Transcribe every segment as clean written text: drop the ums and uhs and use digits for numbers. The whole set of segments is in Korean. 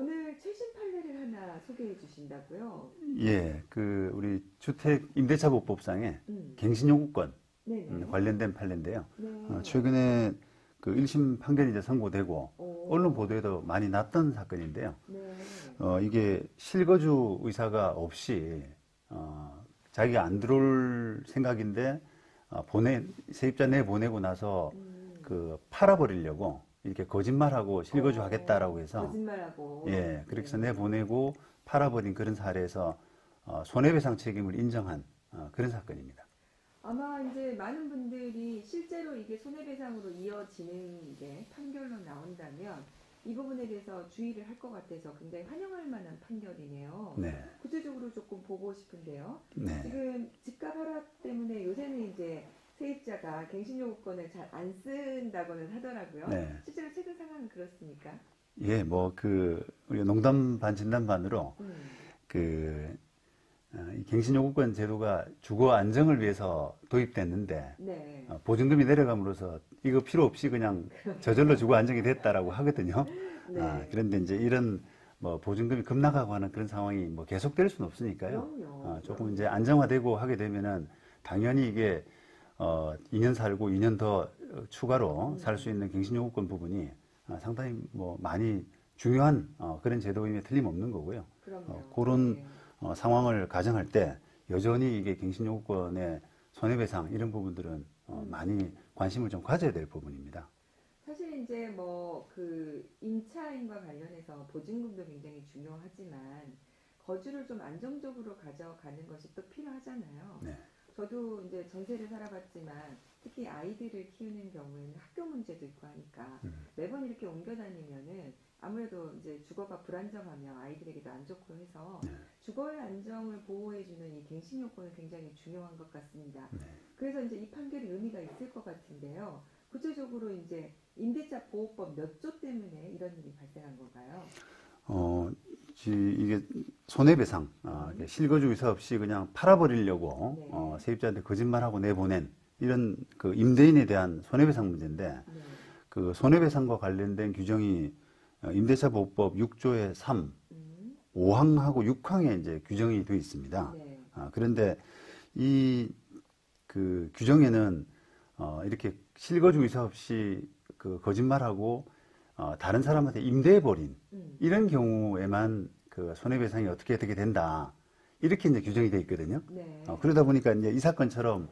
오늘 최신 판례를 하나 소개해 주신다고요? 예, 우리 주택 임대차보법상의 갱신요구권 관련된 판례인데요. 네. 최근에 그 1심 판결이 이제 선고되고 언론 보도에도 많이 났던 사건인데요. 네. 이게 실거주 의사가 없이 자기가 안 들어올 생각인데 세입자 내보내고 나서 그 팔아버리려고 이렇게 거짓말하고 실거주 하겠다라고 해서 거짓말하고 예, 그렇게 해서 내보내고 팔아버린 그런 사례에서 손해배상 책임을 인정한 그런 사건입니다. 아마 이제 많은 분들이 실제로 이게 손해배상으로 이어지는 게 판결로 나온다면 이 부분에 대해서 주의를 할 것 같아서 굉장히 환영할 만한 판결이네요. 네. 구체적으로 조금 보고 싶은데요. 네. 지금 집값 하락 때문에 요새는 이제 세입자가 갱신요구권을 잘 안 쓴다고는 하더라고요. 네. 실제로 최근 상황은 그렇습니까? 예, 우리 농담 반 진담 반으로 이 갱신요구권 제도가 주거 안정을 위해서 도입됐는데 네. 보증금이 내려감으로써 이거 필요 없이 그냥 저절로 주거 안정이 됐다라고 하거든요. 네. 그런데 이제 이런 보증금이 급락하고 하는 그런 상황이 계속될 수는 없으니까요. 그럼요. 조금 이제 안정화되고 하게 되면은 당연히 이게 2년 살고 2년 더 추가로 살 수 있는 갱신요구권 부분이 상당히 많이 중요한 그런 제도임에 틀림없는 거고요. 그럼요. 그런 네. 상황을 가정할 때 여전히 이게 갱신요구권의 손해배상 이런 부분들은 많이 관심을 좀 가져야 될 부분입니다. 사실 이제 그 임차인과 관련해서 보증금도 굉장히 중요하지만 거주를 좀 안정적으로 가져가는 것이 또 필요하잖아요. 네. 저도 이제 전세를 살아봤지만 특히 아이들을 키우는 경우에는 학교 문제도 있고 하니까 매번 이렇게 옮겨 다니면은 아무래도 이제 주거가 불안정하며 아이들에게도 안 좋고 해서 네. 주거의 안정을 보호해주는 이 갱신 요건은 굉장히 중요한 것 같습니다. 네. 그래서 이제 이 판결이 의미가 있을 것 같은데요. 구체적으로 이제 임대차 보호법 몇 조 때문에 이런 일이 발생한 건가요? 이게 손해배상, 실거주 의사 없이 그냥 팔아버리려고 네. 세입자한테 거짓말하고 내보낸 이런 그 임대인에 대한 손해배상 문제인데 네. 그 손해배상과 관련된 규정이 임대차보호법 6조의 3, 5항하고 6항에 이제 규정이 되어 있습니다. 네. 그런데 이 그 규정에는 이렇게 실거주 의사 없이 그 거짓말하고 다른 사람한테 임대해버린 이런 경우에만 그 손해배상이 어떻게 된다. 이렇게 이제 규정이 되어 있거든요. 네. 그러다 보니까 이제 이 사건처럼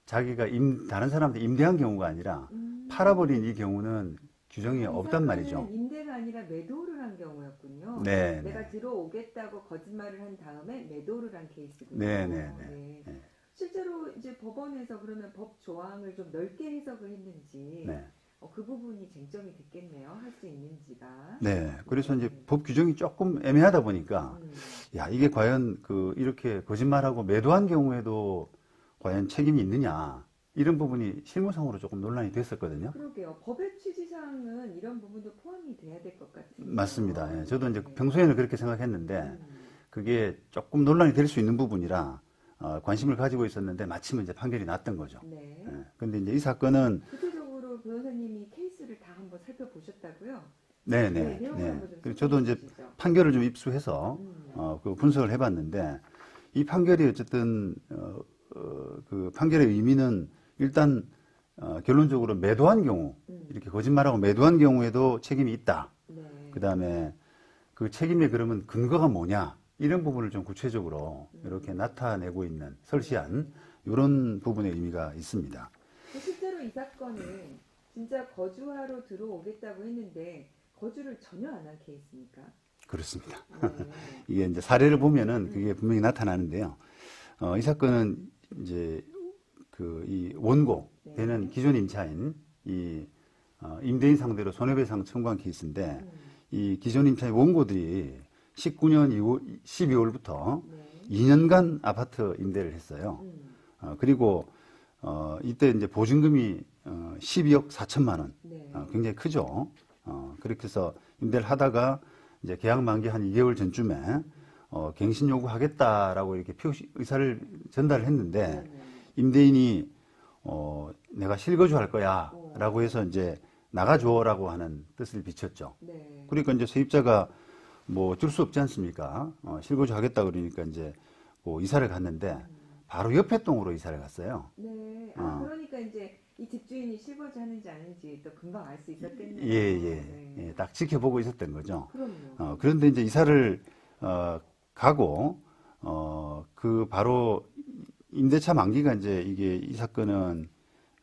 자기가 다른 사람한테 임대한 경우가 아니라 팔아버린 이 경우는 규정이 없단 말이죠. 임대가 아니라 매도를 한 경우였군요. 네, 내가 네. 들어오겠다고 거짓말을 한 다음에 매도를 한 케이스군요. 네, 네, 네. 네. 실제로 이제 법원에서 그러면 법 조항을 좀 넓게 해석을 했는지 네. 그 부분이 쟁점이 됐겠네요. 할 수 있는지가. 네. 그래서 이제 법 규정이 조금 애매하다 보니까 야, 이게 과연 이렇게 거짓말하고 매도한 경우에도 과연 책임이 있느냐. 이런 부분이 실무상으로 조금 논란이 됐었거든요. 그러게요. 법의 취지상은 이런 부분도 포함이 돼야 될 것 같아요. 맞습니다. 예. 저도 이제 평소에는 그렇게 생각했는데 그게 조금 논란이 될 수 있는 부분이라 관심을 가지고 있었는데 마침 이제 판결이 났던 거죠. 네. 예. 근데 이제 이 사건은 구체적으로 변호사님이 케이스를 다 한번 살펴보셨다고요? 네네. 내용을 네. 한번 좀 그리고 저도 이제 주시죠. 판결을 좀 입수해서 그 분석을 해봤는데 이 판결이 어쨌든 그 판결의 의미는 일단 결론적으로 매도한 경우 이렇게 거짓말하고 매도한 경우에도 책임이 있다. 네. 그다음에 그 책임의 그러면 근거가 뭐냐 이런 부분을 좀 구체적으로 이렇게 나타내고 있는 설시한 이런 부분의 의미가 있습니다. 실제로 이 사건은 진짜 거주하러 들어오겠다고 했는데 거주를 전혀 안 한 케이스입니까? 그렇습니다. 네. 이게 이제 사례를 보면은 그게 분명히 나타나는데요. 이 사건은 이제 이 원고 되는 기존 임차인 이 임대인 상대로 손해배상 청구한 케이스인데 이 기존 임차인 원고들이 19년 12월부터 2년간 아파트 임대를 했어요. 그리고 이때 이제 보증금이 12억 4천만 원, 네. 굉장히 크죠. 그렇게 해서 임대를 하다가 이제 계약 만기 한 2개월 전쯤에 갱신 요구하겠다라고 이렇게 의사를 전달을 했는데 임대인이 내가 실거주 할 거야라고 해서 이제 나가줘라고 하는 뜻을 비췄죠. 네. 그러니까 이제 세입자가 뭐 어쩔 수 없지 않습니까? 실거주 하겠다 그러니까 이제 뭐 이사를 갔는데 바로 옆에 동으로 이사를 갔어요. 네. 그러니까 이제 이 집주인이 실거주 하는지 아닌지 또 금방 알 수 있었겠네요. 예. 딱 지켜보고 있었던 거죠. 그럼요. 그런데 이제 이사를 가고 그 바로 임대차 만기가 이제 이게 이 사건은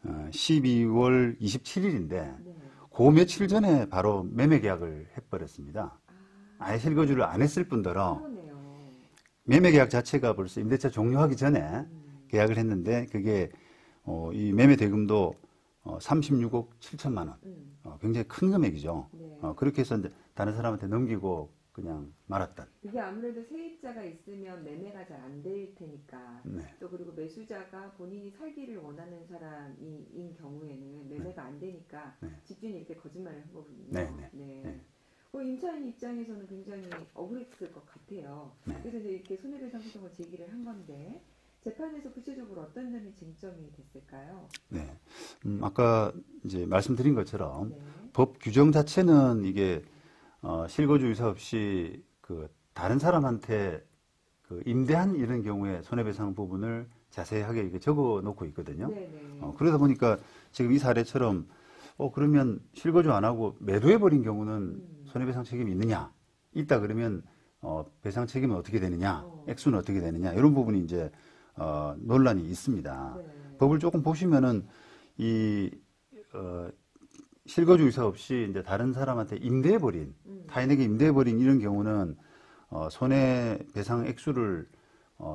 12월 27일인데 네. 그 며칠 전에 바로 매매 계약을 해버렸습니다. 아예 실거주를 안 했을 뿐더러 그러네요. 매매 계약 자체가 벌써 임대차 종료하기 전에 계약을 했는데 그게 이 매매 대금도 36억 7천만 원. 굉장히 큰 금액이죠. 네. 그렇게 해서 이제 다른 사람한테 넘기고 그냥 말았던. 이게 아무래도 세입자가 있으면 매매가 잘 안 될 테니까 네. 또 그리고 매수자가 본인이 살기를 원하는 사람인 경우에는 매매가 안 되니까 네. 집주인이 이렇게 거짓말을 한 거군요. 네. 네. 임차인 입장에서는 굉장히 억울했을 것 같아요. 네. 그래서 이제 이렇게 손해배상 소송을 제기를 한 건데 재판에서 구체적으로 어떤 점이 쟁점이 됐을까요? 네. 아까 이제 말씀드린 것처럼 네. 법 규정 자체는 이게 실거주 의사 없이 그 다른 사람한테 그 임대한 이런 경우에 손해배상 부분을 자세하게 이렇게 적어 놓고 있거든요. 네네. 그러다 보니까 지금 이 사례처럼 그러면 실거주 안 하고 매도해 버린 경우는 손해배상 책임이 있느냐? 있다 그러면 배상 책임은 어떻게 되느냐? 액수는 어떻게 되느냐? 이런 부분이 이제 논란이 있습니다. 네. 법을 조금 보시면은 이 실거주 의사 없이 이제 다른 사람한테 임대해버린, 타인에게 임대해버린 이런 경우는 손해배상 액수를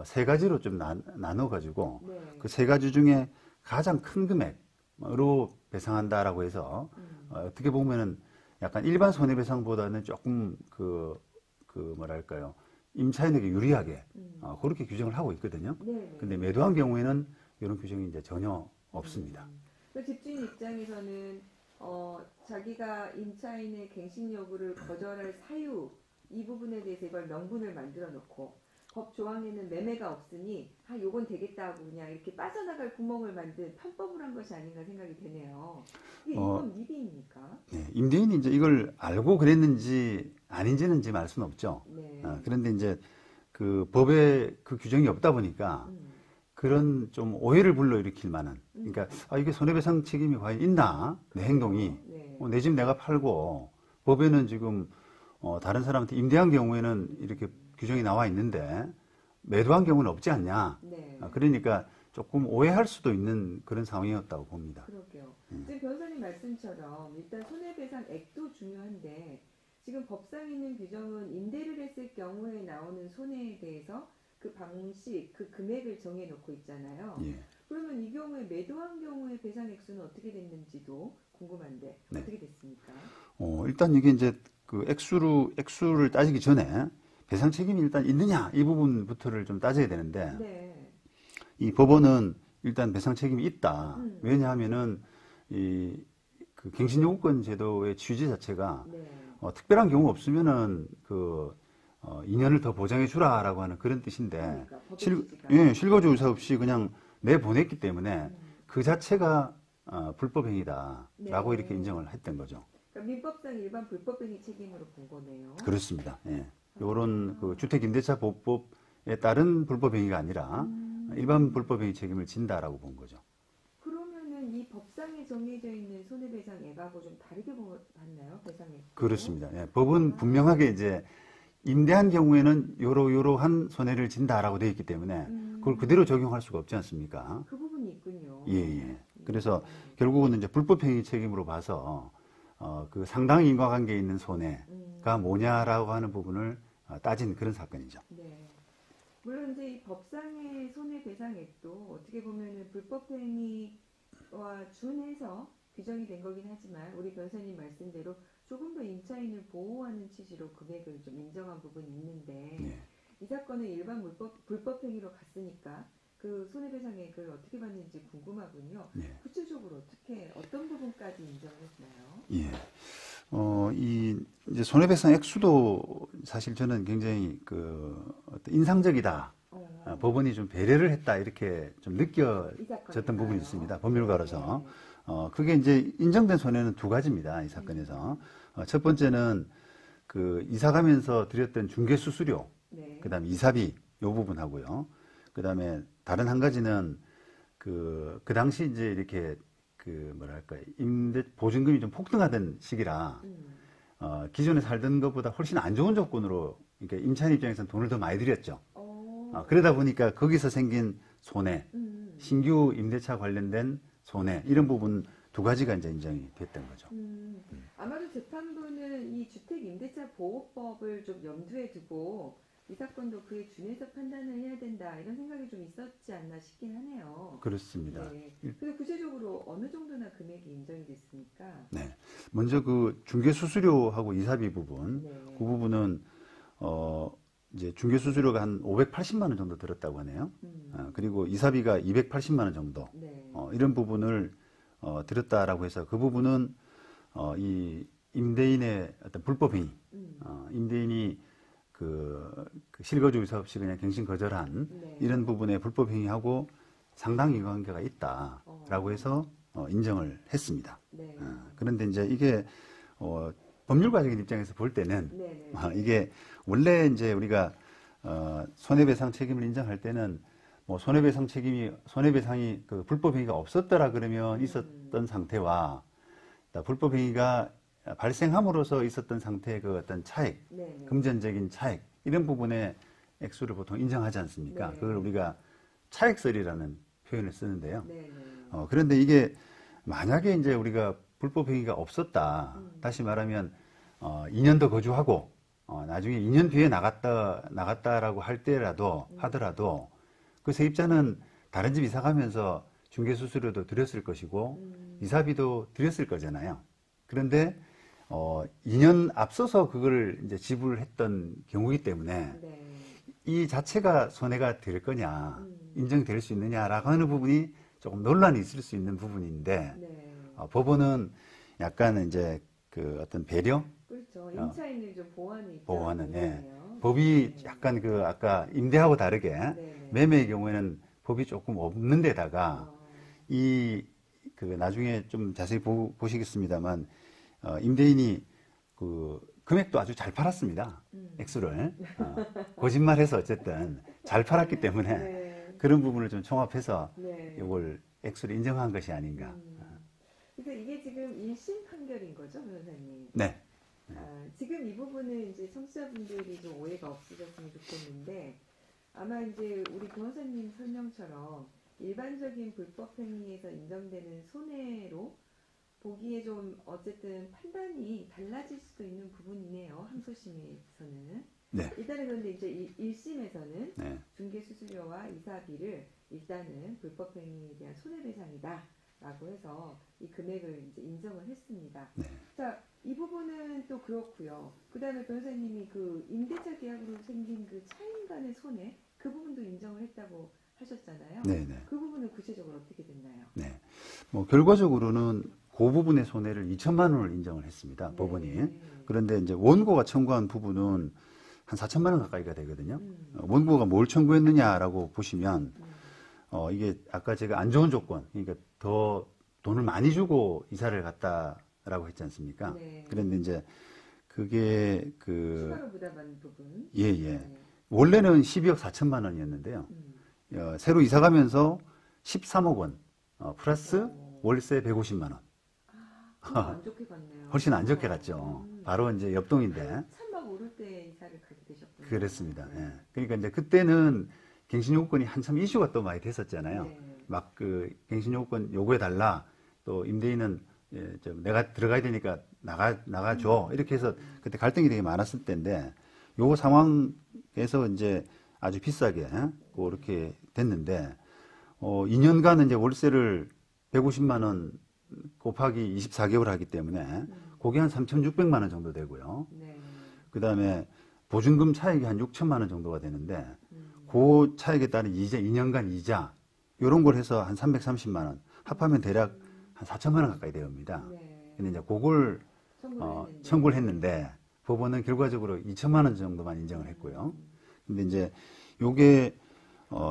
세 가지로 좀 나눠가지고 네. 그 세 가지 중에 가장 큰 금액으로 배상한다라고 해서 어떻게 보면은 약간 일반 손해배상보다는 조금 그 뭐랄까요 임차인에게 유리하게 그렇게 규정을 하고 있거든요. 네. 근데 매도한 경우에는 이런 규정이 이제 전혀 없습니다. 그 집주인 입장에서는 자기가 임차인의 갱신 요구를 거절할 사유 이 부분에 대해서 이걸 명분을 만들어 놓고 법 조항에는 매매가 없으니 요건 되겠다 하고 그냥 이렇게 빠져나갈 구멍을 만든 편법을 한 것이 아닌가 생각이 되네요. 이게 이건 미비입니까? 네, 임대인이 이제 이걸 알고 그랬는지 아닌지는 지금 알 수는 없죠. 네. 그런데 이제 그 법에 그 규정이 없다 보니까 그런 좀 오해를 불러일으킬 만한 그러니까 이게 손해배상 책임이 과연 있나 내 행동이 네. 내 집 내가 팔고 법에는 지금 다른 사람한테 임대한 경우에는 이렇게 규정이 나와 있는데 매도한 경우는 없지 않냐. 네. 그러니까 조금 오해할 수도 있는 그런 상황이었다고 봅니다. 그러게요. 지금 변호사님 말씀처럼 일단 손해배상액도 중요한데 지금 법상에 있는 규정은 임대를 했을 경우에 나오는 손해에 대해서 그 방식, 그 금액을 정해놓고 있잖아요. 예. 그러면 이 경우에 매도한 경우에 배상액수는 어떻게 됐는지도 궁금한데 네. 어떻게 됐습니까? 일단 이게 이제 그 액수를 따지기 전에 배상 책임이 일단 있느냐 이 부분부터를 좀 따져야 되는데 네. 이 법원은 일단 배상 책임이 있다. 왜냐하면은 그 갱신요구권 제도의 취지 자체가 네. 특별한 경우 없으면은 그 2년을 더 보장해 주라라고 하는 그런 뜻인데 그러니까, 법의 취지가. 실거주 의사 없이 그냥 내보냈기 때문에 그 자체가 불법 행위다라고 네. 이렇게 인정을 했던 거죠. 그러니까 민법상 일반 불법행위 책임으로 본 거네요. 그렇습니다. 예. 요런 그 주택임대차보호법에 따른 불법 행위가 아니라 일반 불법 행위 책임을 진다라고 본 거죠. 그러면은 이 법상에 정해져 있는 손해배상액하고 좀 다르게 봤나요? 배상액. 그렇습니다. 예. 법은 분명하게 이제 임대한 경우에는 요러한 손해를 진다라고 되어 있기 때문에 그걸 그대로 적용할 수가 없지 않습니까? 그 부분이 있군요. 예. 그래서 결국은 이제 불법 행위 책임으로 봐서 그 상당 인과관계에 있는 손해가 뭐냐라고 하는 부분을 따진 그런 사건이죠. 네. 물론 이제 이 법상의 손해배상액도 어떻게 보면은 불법행위와 준해서 규정이 된 거긴 하지만 우리 변호사님 말씀대로 조금 더 임차인을 보호하는 취지로 금액을 좀 인정한 부분이 있는데 네. 이 사건은 일반 불법행위로 갔으니까 그 손해배상액을 어떻게 받는지 궁금하군요. 네. 구체적으로 어떤 부분까지 인정했나요? 예. 이제 손해배상 액수도 사실 저는 굉장히 어떤 인상적이다. 법원이 좀 배려를 했다 이렇게 좀 느껴졌던 부분이 있습니다. 법률가로서. 그게 이제 인정된 손해는 두 가지입니다. 이 사건에서. 첫 번째는 그 이사 가면서 드렸던 중개 수수료, 네. 그다음에 이사비 요 부분하고요. 그다음에 다른 한 가지는 그 당시 이제 이렇게 그 뭐랄까 임대 보증금이 좀 폭등하던 시기라 기존에 살던 것보다 훨씬 안 좋은 조건으로 그러니까 임차인 입장에서는 돈을 더 많이 들였죠. 그러다 보니까 거기서 생긴 손해, 신규 임대차 관련된 손해 이런 부분 두 가지가 이제 인정이 됐던 거죠. 아마도 재판부는 이 주택임대차보호법을 좀 염두에 두고 이 사건도 그에 준해서 판단을 해야 된다 이런 생각이 좀 있었지 않나 싶긴 하네요. 그렇습니다. 네. 그래서 구체적으로 어느 정도나 금액이 인정이 됐습니까? 네. 먼저 그 중개 수수료하고 이사비 부분, 네. 그 부분은 이제 중개 수수료가 한 580만 원 정도 들었다고 하네요. 그리고 이사비가 280만 원 정도. 네. 이런 부분을 들었다라고 해서 그 부분은 이 임대인의 어떤 불법 행위, 임대인이 그 실거주 의사 없이 그냥 갱신 거절한 네. 이런 부분에 불법 행위하고 상당 인과관계가 있다라고 해서 인정을 했습니다. 네. 그런데 이제 이게 법률가적인 입장에서 볼 때는 네. 이게 원래 이제 우리가 손해배상 책임을 인정할 때는 뭐 손해배상이 그 불법 행위가 없었더라 그러면 있었던 상태와 불법 행위가 발생함으로써 있었던 상태의 그 어떤 차익, 네. 금전적인 차익 이런 부분의 액수를 보통 인정하지 않습니까? 네. 그걸 우리가 차익설이라는 표현을 쓰는데요. 네. 그런데 이게 만약에 이제 우리가 불법 행위가 없었다. 다시 말하면 2년 더 거주하고 나중에 2년 뒤에 나갔다라고 하더라도 그 세입자는 다른 집 이사 가면서 중개 수수료도 드렸을 것이고 이사비도 드렸을 거잖아요. 그런데 2년 앞서서 그걸 이제 지불했던 경우이기 때문에 네. 이 자체가 손해가 될 거냐, 인정될 수 있느냐라고 하는 부분이 조금 논란이 있을 수 있는 부분인데 네. 법원은 약간 이제 그 어떤 배려, 그렇죠. 임차인을 좀 보호하는 보호하는, 입장이네요. 법이 네. 약간 그 아까 임대하고 다르게 네. 매매의 경우에는 법이 조금 없는 데다가 그 나중에 좀 자세히 보시겠습니다만 임대인이 그 금액도 아주 잘 팔았습니다. 액수를 거짓말해서 어쨌든 잘 팔았기 때문에 네. 그런 부분을 좀 총합해서 네. 이걸 액수를 인정한 것이 아닌가. 그러니까 이게 지금 1심 판결인 거죠, 변호사님? 네. 지금 이 부분은 이제 청취자분들이 좀 오해가 없으셨으면 좋겠는데 아마 이제 우리 변호사님 설명처럼 일반적인 불법 행위에서 인정되는 손해로 보기에 좀 어쨌든 판단이 달라질 수도 있는 부분이네요. 항소심에서는. 네. 일단은 그런데 이제 1심에서는 네. 중개 수수료와 이사비를 일단은 불법 행위에 대한 손해배상이다라고 해서 이 금액을 이제 인정을 했습니다. 네. 자, 이 부분은 또 그렇고요. 그다음에 변호사님이 그 임대차 계약으로 생긴 그 차임 간의 손해 그 부분도 인정을 했다고 하셨잖아요. 네. 네. 그 부분은 구체적으로 어떻게 됐나요? 네. 뭐 결과적으로는 그 부분의 손해를 2천만 원을 인정을 했습니다. 네. 법원이. 그런데 이제 원고가 청구한 부분은 한 4천만 원 가까이가 되거든요. 원고가 뭘 청구했느냐라고 보시면 이게 아까 제가 안 좋은 조건, 그러니까 더 돈을 많이 주고 이사를 갔다라고 했지 않습니까? 네. 그런데 이제 그게 추가로 부담한 부분. 예. 네. 원래는 12억 4천만 원이었는데요. 새로 이사 가면서 13억 원 플러스 월세 150만 원. 안 좋게 갔네요. 훨씬 안 좋게 갔죠. 바로 이제 옆동인데. 참막 오를 때 이사를 가게 되셨군요. 그렇습니다. 예. 그러니까 이제 그때는 갱신 요건이 한참 이슈가 또 많이 됐었잖아요. 네. 막 그 갱신 요건 요구해 달라. 또 임대인은 좀 내가 들어가야 되니까 나가줘. 이렇게 해서 그때 갈등이 되게 많았을 때인데 요 상황에서 이제 아주 비싸게 그렇게 됐는데 2년간 이제 월세를 150만 원 곱하기 24개월 하기 때문에 그게 한 3,600만 원 정도 되고요. 네. 그다음에 보증금 차익이 한 6천만 원 정도가 되는데 그 차익에 따른 이자 2년간 이자 이런 걸 해서 한 330만 원 합하면 대략 한 4천만 원 가까이 됩니다. 네. 근데 이제 그걸 청구를 했는데 법원은 결과적으로 2천만 원 정도만 인정을 했고요. 근데 이제 요게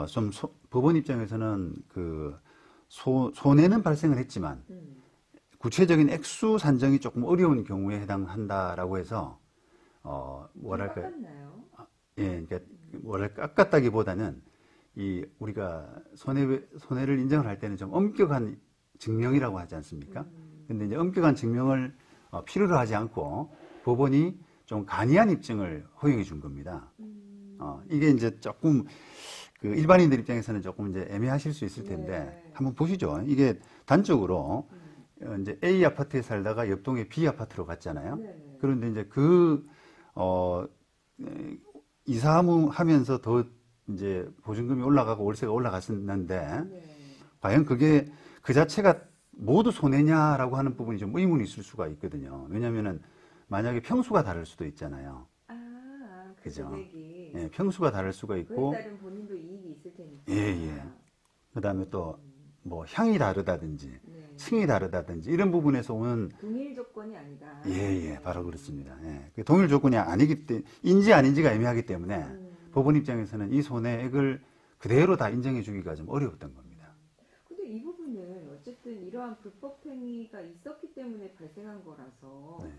좀 법원 입장에서는 그 손해는 발생을 했지만 음. 구체적인 액수 산정이 조금 어려운 경우에 해당한다라고 해서 뭐랄까 깎았나요? 예, 그러니까 뭐랄까 깎았다기보다는 이 우리가 손해를 인정을 할 때는 좀 엄격한 증명이라고 하지 않습니까? 근데 이제 엄격한 증명을 필요로 하지 않고 법원이 좀 간이한 입증을 허용해 준 겁니다. 이게 이제 조금 그 일반인들 입장에서는 조금 이제 애매하실 수 있을 텐데 네. 한번 보시죠. 이게 단적으로 이제 A 아파트에 살다가 옆동에 B 아파트로 갔잖아요. 네네. 그런데 이제 이사하면서 더 이제 보증금이 올라가고 월세가 올라갔었는데 네. 과연 그게 그 자체가 모두 손해냐라고 하는 부분이 좀 의문이 있을 수가 있거든요. 왜냐면은 만약에 평수가 다를 수도 있잖아요. 그 그죠. 금액이 예, 평수가 다를 수가 있고, 그에 따른 본인도 이익이 있을 테니까. 예, 예. 그 다음에 또, 뭐, 향이 다르다든지, 네. 층이 다르다든지, 이런 부분에서 오는, 동일 조건이 아니다. 예, 예, 바로 그렇습니다. 예. 그 동일 조건이 아니기 때문에, 인지 아닌지가 애매하기 때문에, 법원 입장에서는 이 손해액을 그대로 다 인정해 주기가 좀 어려웠던 겁니다. 근데 이 부분은 어쨌든 이러한 불법 행위가 있었기 때문에 발생한 거라서, 네.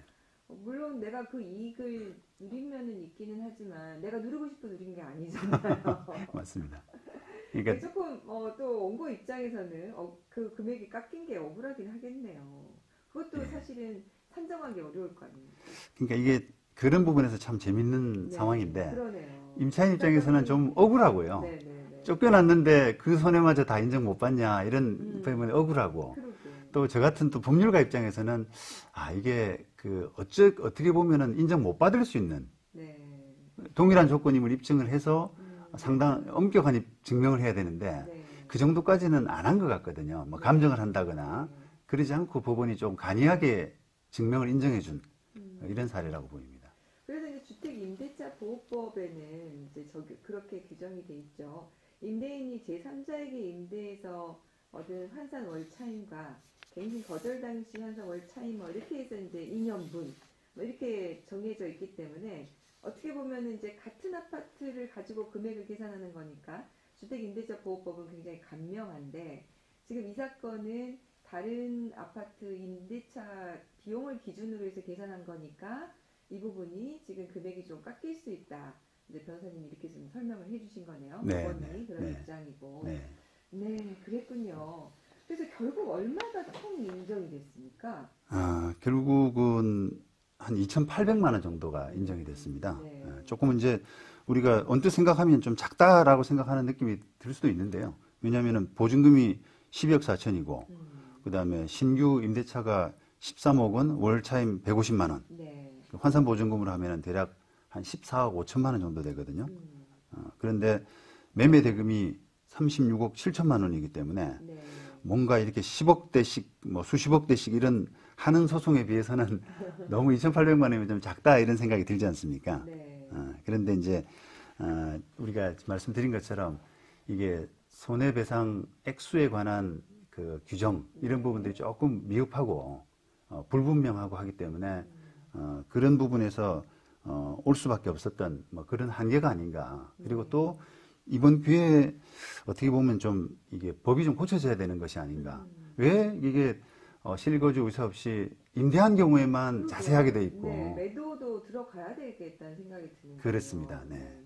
물론 내가 그 이익을 누린 면은 있기는 하지만 내가 누리고 싶어 누린 게 아니잖아요. 맞습니다. 그러니까, 조금 또 원고 입장에서는 그 금액이 깎인 게 억울하긴 하겠네요. 그것도 예. 사실은 산정하기 어려울 거 아닙니까? 그러니까 이게 그런 부분에서 참 재밌는 네, 상황인데, 그러네요. 임차인 입장에서는 좀 억울하고요. 네네네. 쫓겨났는데 그 손해마저 다 인정 못 받냐, 이런 부분에 억울하고, 그러게. 또 저 같은 또 법률가 입장에서는 이게 어떻게 보면은 인정 못 받을 수 있는 네. 동일한 조건임을 입증을 해서 상당 엄격한 증명을 해야 되는데 네. 그 정도까지는 안 한 것 같거든요. 뭐 감정을 한다거나 그러지 않고 법원이 좀 간이하게 증명을 인정해 준 이런 사례라고 보입니다. 그래서 이제 주택임대차 보호법에는 이제 그렇게 규정이 돼 있죠. 임대인이 제3자에게 임대해서 얻은 환산 월 차임과 갱신 거절 당시 환산 월 차임 이렇게 해서 이제 2년분 이렇게 정해져 있기 때문에 어떻게 보면 이제 같은 아파트를 가지고 금액을 계산하는 거니까 주택임대차 보호법은 굉장히 간명한데 지금 이 사건은 다른 아파트 임대차 비용을 기준으로 해서 계산한 거니까 이 부분이 지금 금액이 좀 깎일 수 있다. 이제 변호사님이 이렇게 좀 설명을 해주신 거네요. 네, 법원이 그런 네. 입장이고. 네. 네, 그랬군요. 그래서 결국 얼마가 총 인정이 됐습니까? 결국은 한 2,800만 원 정도가 인정이 됐습니다. 네. 조금 이제 우리가 언뜻 생각하면 좀 작다라고 생각하는 느낌이 들 수도 있는데요. 왜냐하면 보증금이 12억 4천이고, 그 다음에 신규 임대차가 13억 원, 월 차임 150만 원. 네. 환산 보증금으로 하면 대략 한 14억 5천만 원 정도 되거든요. 그런데 매매 대금이 36억 7천만 원이기 때문에 네. 뭔가 이렇게 10억대씩, 뭐 수십억 대씩 이런 하는 소송에 비해서는 너무 2,800만 원이면 좀 작다 이런 생각이 들지 않습니까? 네. 그런데 이제 우리가 말씀드린 것처럼 이게 손해배상 액수에 관한 그 규정 이런 부분들이 조금 미흡하고 불분명하고 하기 때문에 그런 부분에서 올 수밖에 없었던 뭐 그런 한계가 아닌가. 그리고 또 이번 기회에 어떻게 보면 좀 이게 법이 좀 고쳐져야 되는 것이 아닌가. 왜 이게 실거주 의사 없이 임대한 경우에만 자세하게 돼 있고. 네, 매도도 들어가야 되겠다는 생각이 드는데. 그렇습니다. 네.